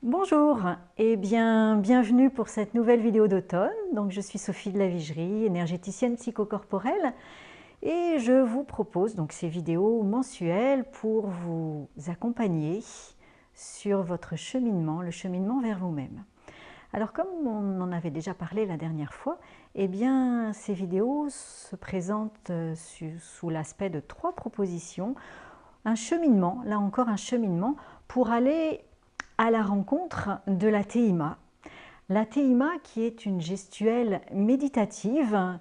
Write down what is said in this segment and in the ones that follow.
Bonjour et bienvenue pour cette nouvelle vidéo d'automne. Donc je suis Sophie de la Vigerie, énergéticienne psychocorporelle et je vous propose donc ces vidéos mensuelles pour vous accompagner sur votre cheminement, le cheminement vers vous-même. Alors comme on en avait déjà parlé la dernière fois, eh bien ces vidéos se présentent sous l'aspect de 3 propositions. Un cheminement, là encore un cheminement pour aller à la rencontre de la Tehima. La Tehima qui est une gestuelle méditative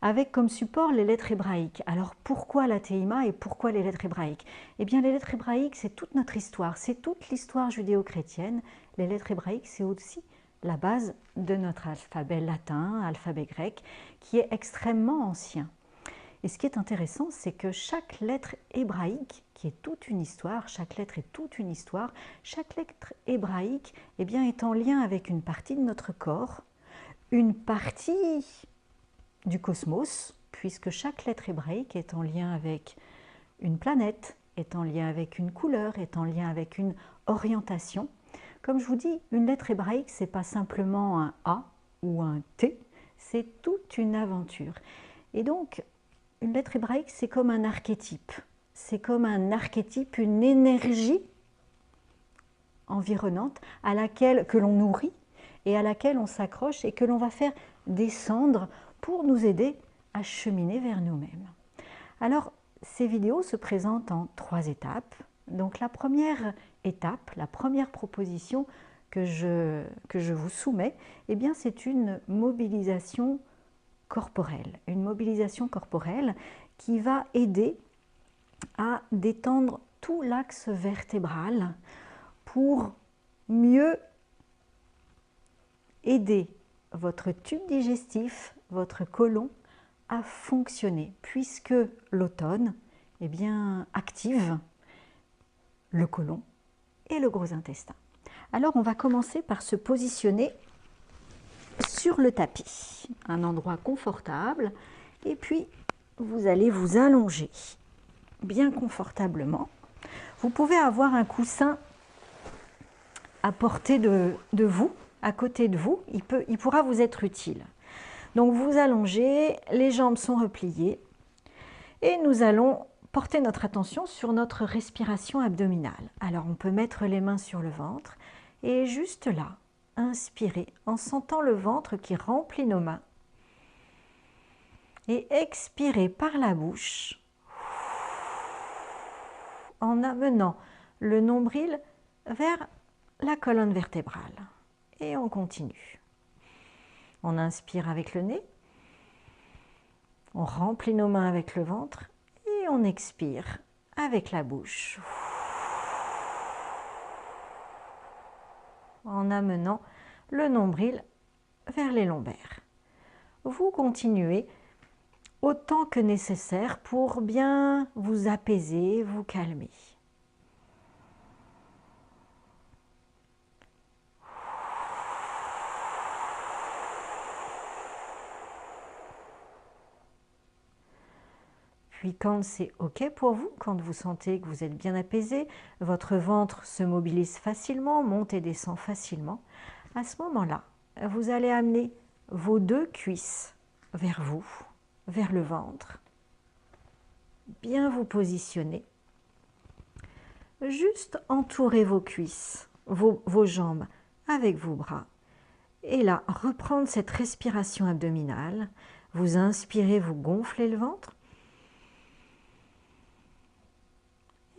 avec comme support les lettres hébraïques. Alors pourquoi la Tehima et pourquoi les lettres hébraïques? Eh bien les lettres hébraïques c'est toute notre histoire, c'est toute l'histoire judéo-chrétienne. Les lettres hébraïques c'est aussi la base de notre alphabet latin, alphabet grec, qui est extrêmement ancien. Et ce qui est intéressant, c'est que chaque lettre hébraïque, qui est toute une histoire, chaque lettre est toute une histoire, chaque lettre hébraïque eh bien, est en lien avec une partie de notre corps, une partie du cosmos, puisque chaque lettre hébraïque est en lien avec une planète, est en lien avec une couleur, est en lien avec une orientation. Comme je vous dis, une lettre hébraïque, ce n'est pas simplement un A ou un T, c'est toute une aventure. Et donc, une lettre hébraïque, c'est comme un archétype. C'est comme un archétype, une énergie environnante à laquelle que l'on nourrit et à laquelle on s'accroche et que l'on va faire descendre pour nous aider à cheminer vers nous-mêmes. Alors, ces vidéos se présentent en 3 étapes. Donc la première étape, la première proposition que je vous soumets, eh bien c'est une mobilisation corporelle. Une mobilisation corporelle qui va aider à détendre tout l'axe vertébral pour mieux aider votre tube digestif, votre côlon à fonctionner, puisque l'automne eh bien, active le côlon et le gros intestin. Alors on va commencer par se positionner sur le tapis, un endroit confortable, et puis vous allez vous allonger bien confortablement. Vous pouvez avoir un coussin à portée de vous, à côté de vous, il pourra vous être utile. Donc vous allongez, les jambes sont repliées et nous allons porter notre attention sur notre respiration abdominale. Alors on peut mettre les mains sur le ventre et juste là, inspirer en sentant le ventre qui remplit nos mains et expirer par la bouche en amenant le nombril vers la colonne vertébrale. Et on continue. On inspire avec le nez, on remplit nos mains avec le ventre et on expire avec la bouche. En amenant le nombril vers les lombaires. Vous continuez autant que nécessaire pour bien vous apaiser, vous calmer. Puis quand c'est OK pour vous, quand vous sentez que vous êtes bien apaisé, votre ventre se mobilise facilement, monte et descend facilement, à ce moment-là, vous allez amener vos 2 cuisses vers vous, vers le ventre, bien vous positionner, juste entourer vos cuisses, vos jambes avec vos bras, et là, reprendre cette respiration abdominale, vous inspirez, vous gonflez le ventre,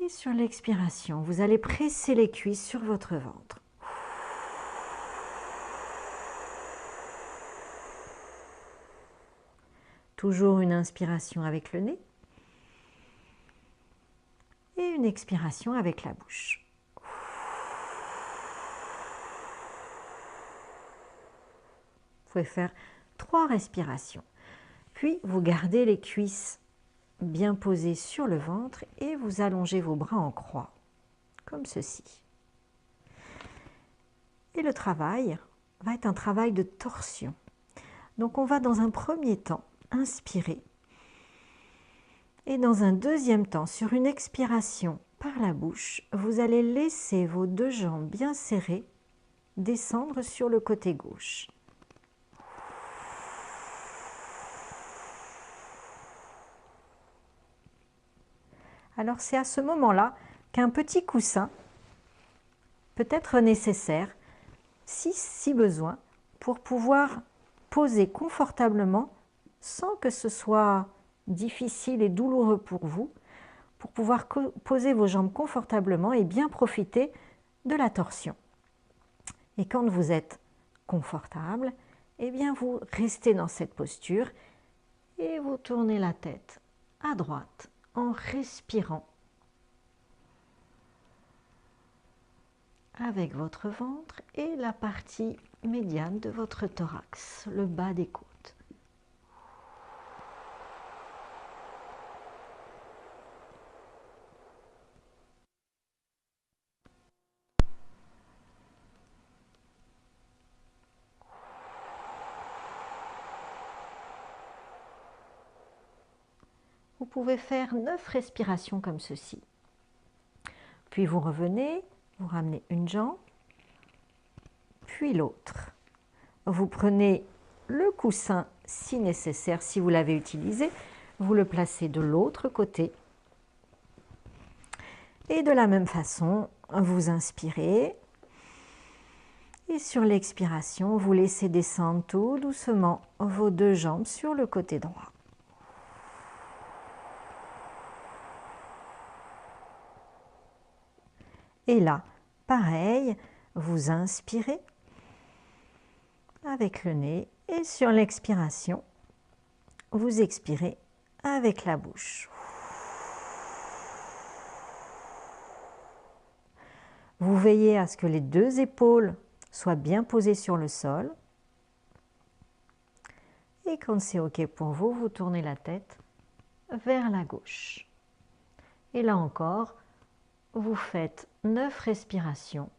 et sur l'expiration, vous allez presser les cuisses sur votre ventre. Toujours une inspiration avec le nez et une expiration avec la bouche. Vous pouvez faire 3 respirations. Puis vous gardez les cuisses bien posées sur le ventre et vous allongez vos bras en croix, comme ceci. Et le travail va être un travail de torsion. Donc on va dans un premier temps inspirer et dans un deuxième temps, sur une expiration par la bouche, vous allez laisser vos 2 jambes bien serrées descendre sur le côté gauche. Alors c'est à ce moment-là qu'un petit coussin peut être nécessaire, si besoin, pour pouvoir poser confortablement sans que ce soit difficile et douloureux pour vous, pour pouvoir poser vos jambes confortablement et bien profiter de la torsion. Et quand vous êtes confortable, eh bien vous restez dans cette posture et vous tournez la tête à droite en respirant avec votre ventre et la partie médiane de votre thorax, le bas des côtes. Vous pouvez faire 9 respirations comme ceci. Puis vous revenez, vous ramenez une jambe, puis l'autre. Vous prenez le coussin si nécessaire, si vous l'avez utilisé, vous le placez de l'autre côté. Et de la même façon, vous inspirez. Et sur l'expiration, vous laissez descendre tout doucement vos deux jambes sur le côté droit. Et là, pareil, vous inspirez avec le nez et sur l'expiration, vous expirez avec la bouche. Vous veillez à ce que les deux épaules soient bien posées sur le sol. Et quand c'est OK pour vous, vous tournez la tête vers la gauche. Et là encore, vous faites 9 respirations.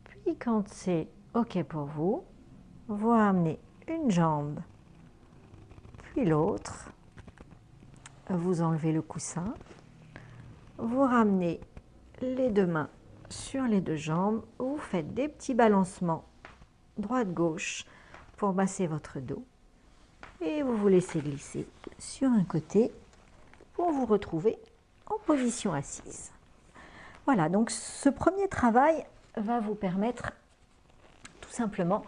Puis quand c'est OK pour vous, vous ramenez une jambe, puis l'autre. Vous enlevez le coussin. Vous ramenez les deux mains sur les deux jambes. Vous faites des petits balancements droite-gauche pour masser votre dos. Et vous vous laissez glisser sur un côté pour vous retrouver en position assise. Voilà, donc ce premier travail va vous permettre tout simplement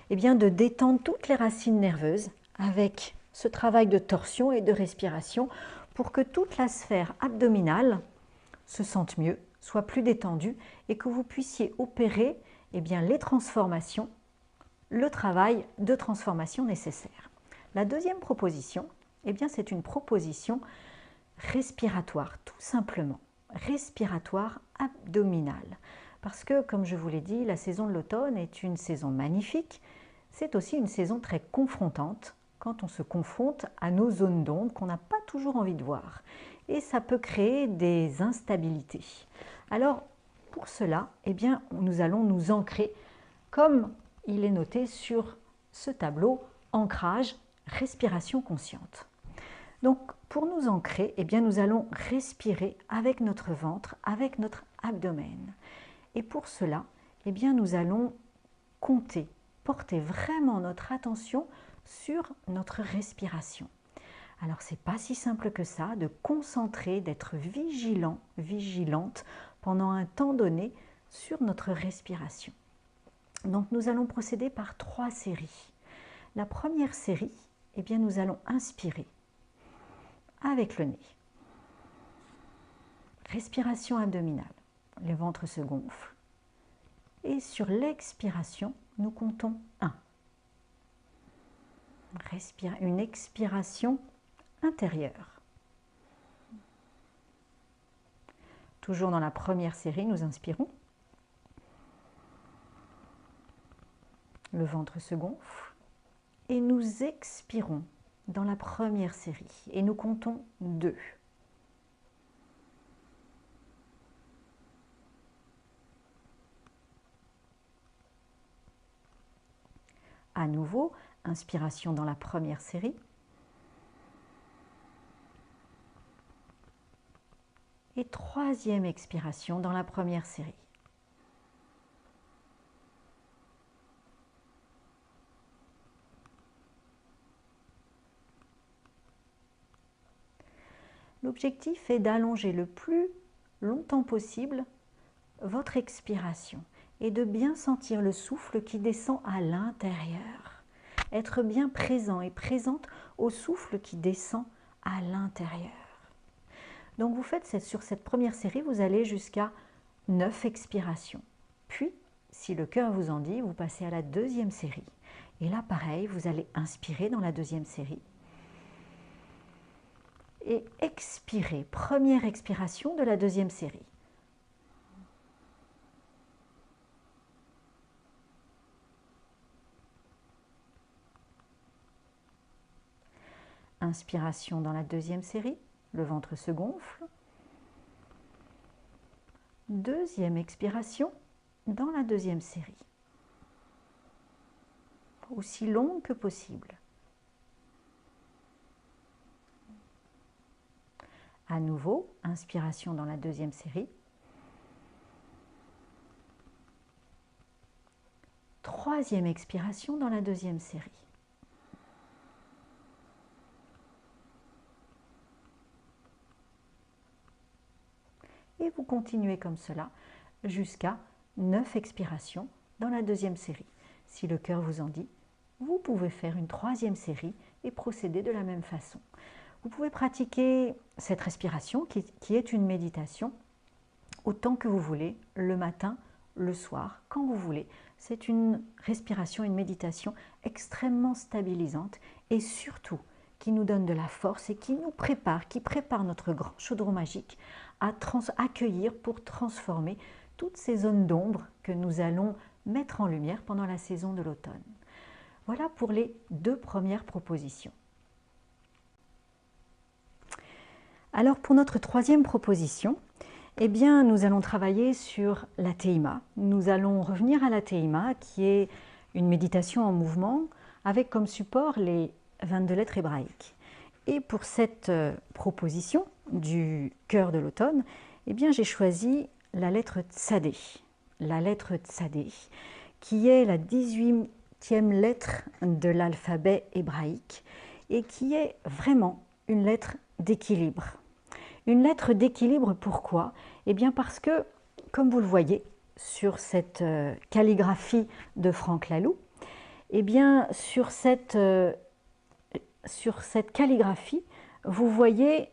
de détendre toutes les racines nerveuses avec ce travail de torsion et de respiration pour que toute la sphère abdominale se sente mieux, soit plus détendue et que vous puissiez opérer les transformations, le travail de transformation nécessaire. La deuxième proposition, c'est une proposition respiratoire, tout simplement, respiratoire abdominale. Parce que, comme je vous l'ai dit, la saison de l'automne est une saison magnifique. C'est aussi une saison très confrontante quand on se confronte à nos zones d'ombre qu'on n'a pas toujours envie de voir. Et ça peut créer des instabilités. Alors, pour cela, nous allons nous ancrer, comme il est noté sur ce tableau, ancrage, respiration consciente. Donc, pour nous ancrer, nous allons respirer avec notre ventre, avec notre abdomen. Et pour cela, nous allons compter, porter vraiment notre attention sur notre respiration. Alors, ce n'est pas si simple que ça de concentrer, d'être vigilant, vigilante pendant un temps donné sur notre respiration. Donc, nous allons procéder par 3 séries. La première série, nous allons inspirer avec le nez. Respiration abdominale. Le ventre se gonfle. Et sur l'expiration, nous comptons 1. Une expiration intérieure. Toujours dans la première série, nous inspirons. Le ventre se gonfle. Et nous expirons dans la première série. Et nous comptons 2. À nouveau, inspiration dans la première série. Et troisième expiration dans la première série. L'objectif est d'allonger le plus longtemps possible votre expiration et de bien sentir le souffle qui descend à l'intérieur. Être bien présent et présente au souffle qui descend à l'intérieur. Donc vous faites sur cette première série, vous allez jusqu'à 9 expirations. Puis, si le cœur vous en dit, vous passez à la deuxième série. Et là, pareil, vous allez inspirer dans la deuxième série. Et expirer, première expiration de la deuxième série. Inspiration dans la deuxième série, le ventre se gonfle. Deuxième expiration dans la deuxième série. Aussi longue que possible. À nouveau, inspiration dans la deuxième série. Troisième expiration dans la deuxième série. Et vous continuez comme cela jusqu'à 9 expirations dans la deuxième série. Si le cœur vous en dit, vous pouvez faire une troisième série et procéder de la même façon. Vous pouvez pratiquer cette respiration qui est une méditation autant que vous voulez, le matin, le soir, quand vous voulez. C'est une respiration, une méditation extrêmement stabilisante et surtout qui nous donne de la force et qui nous prépare, qui prépare notre grand chaudron magique à accueillir pour transformer toutes ces zones d'ombre que nous allons mettre en lumière pendant la saison de l'automne. Voilà pour les deux premières propositions. Alors pour notre troisième proposition, eh bien, nous allons travailler sur la Tehima. Nous allons revenir à la Tehima qui est une méditation en mouvement avec comme support les 22 lettres hébraïques. Et pour cette proposition du cœur de l'automne, eh bien, j'ai choisi la lettre Tsadé. La lettre Tsadé qui est la 18e lettre de l'alphabet hébraïque et qui est vraiment une lettre d'équilibre. Une lettre d'équilibre, pourquoi? Eh bien parce que, comme vous le voyez sur cette calligraphie de Franck Laloux, eh bien sur cette calligraphie, vous voyez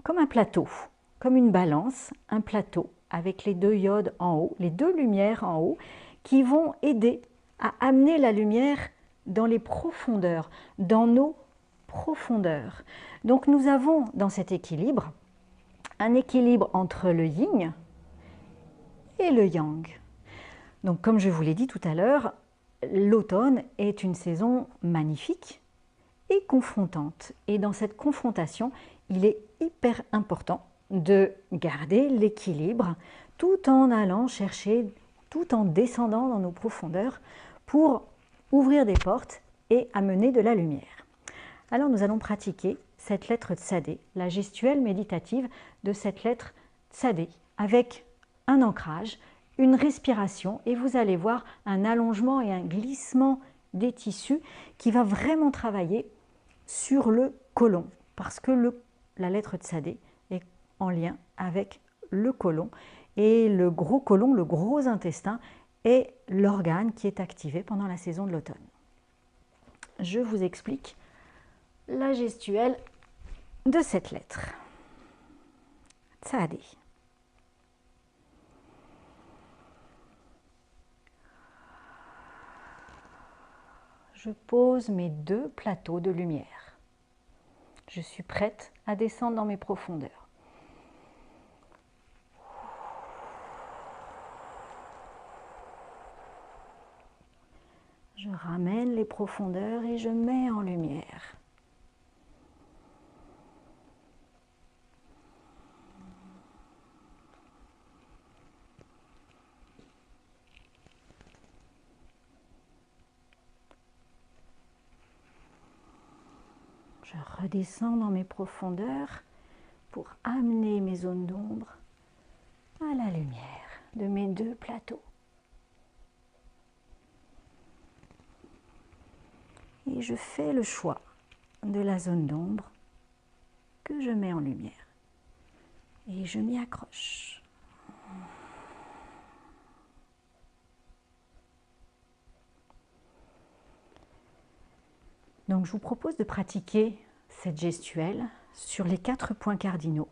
comme un plateau, comme une balance, un plateau avec les deux iodes en haut, les deux lumières en haut, qui vont aider à amener la lumière dans les profondeurs, dans nos profondeurs. Donc nous avons dans cet équilibre, un équilibre entre le yin et le yang. Donc comme je vous l'ai dit tout à l'heure, l'automne est une saison magnifique et confrontante. Et dans cette confrontation, il est hyper important de garder l'équilibre tout en allant chercher, tout en descendant dans nos profondeurs pour ouvrir des portes et amener de la lumière. Alors nous allons pratiquer cette lettre Tsadé, la gestuelle méditative de cette lettre Tsadé, avec un ancrage, une respiration, et vous allez voir un allongement et un glissement des tissus qui va vraiment travailler sur le côlon, parce que la lettre Tsadé est en lien avec le côlon, et le gros côlon, le gros intestin, est l'organe qui est activé pendant la saison de l'automne. Je vous explique la gestuelle de cette lettre. Tsadé. Je pose mes deux plateaux de lumière. Je suis prête à descendre dans mes profondeurs. Je ramène les profondeurs et je mets en lumière. Je redescends dans mes profondeurs pour amener mes zones d'ombre à la lumière de mes deux plateaux. Et je fais le choix de la zone d'ombre que je mets en lumière. Et je m'y accroche. Donc je vous propose de pratiquer cette gestuelle sur les 4 points cardinaux.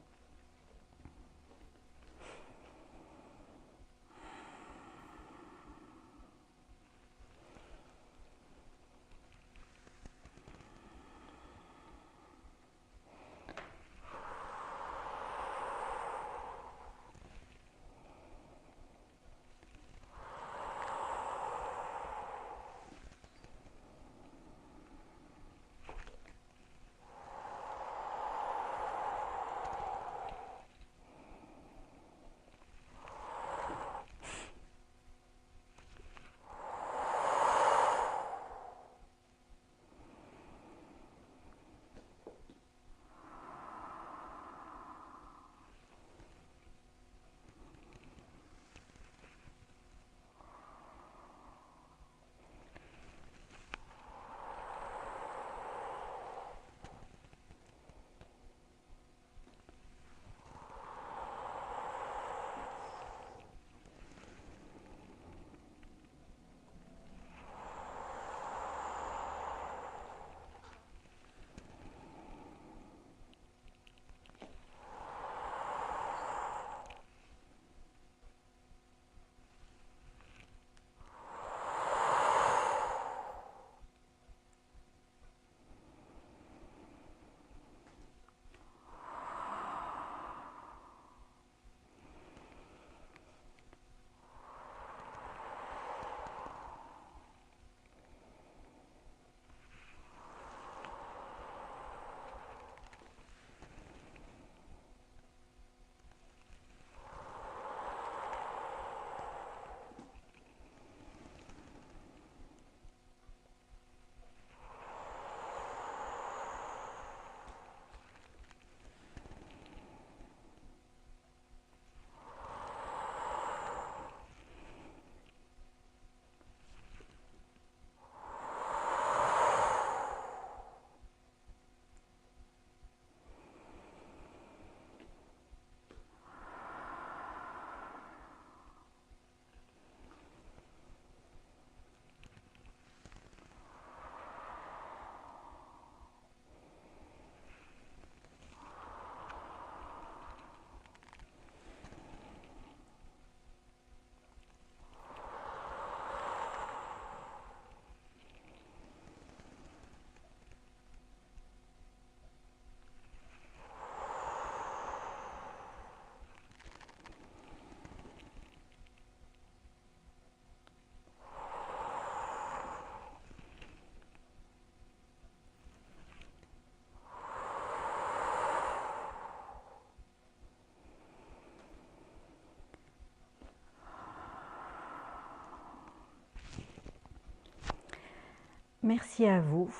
Merci à vous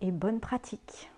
et bonne pratique.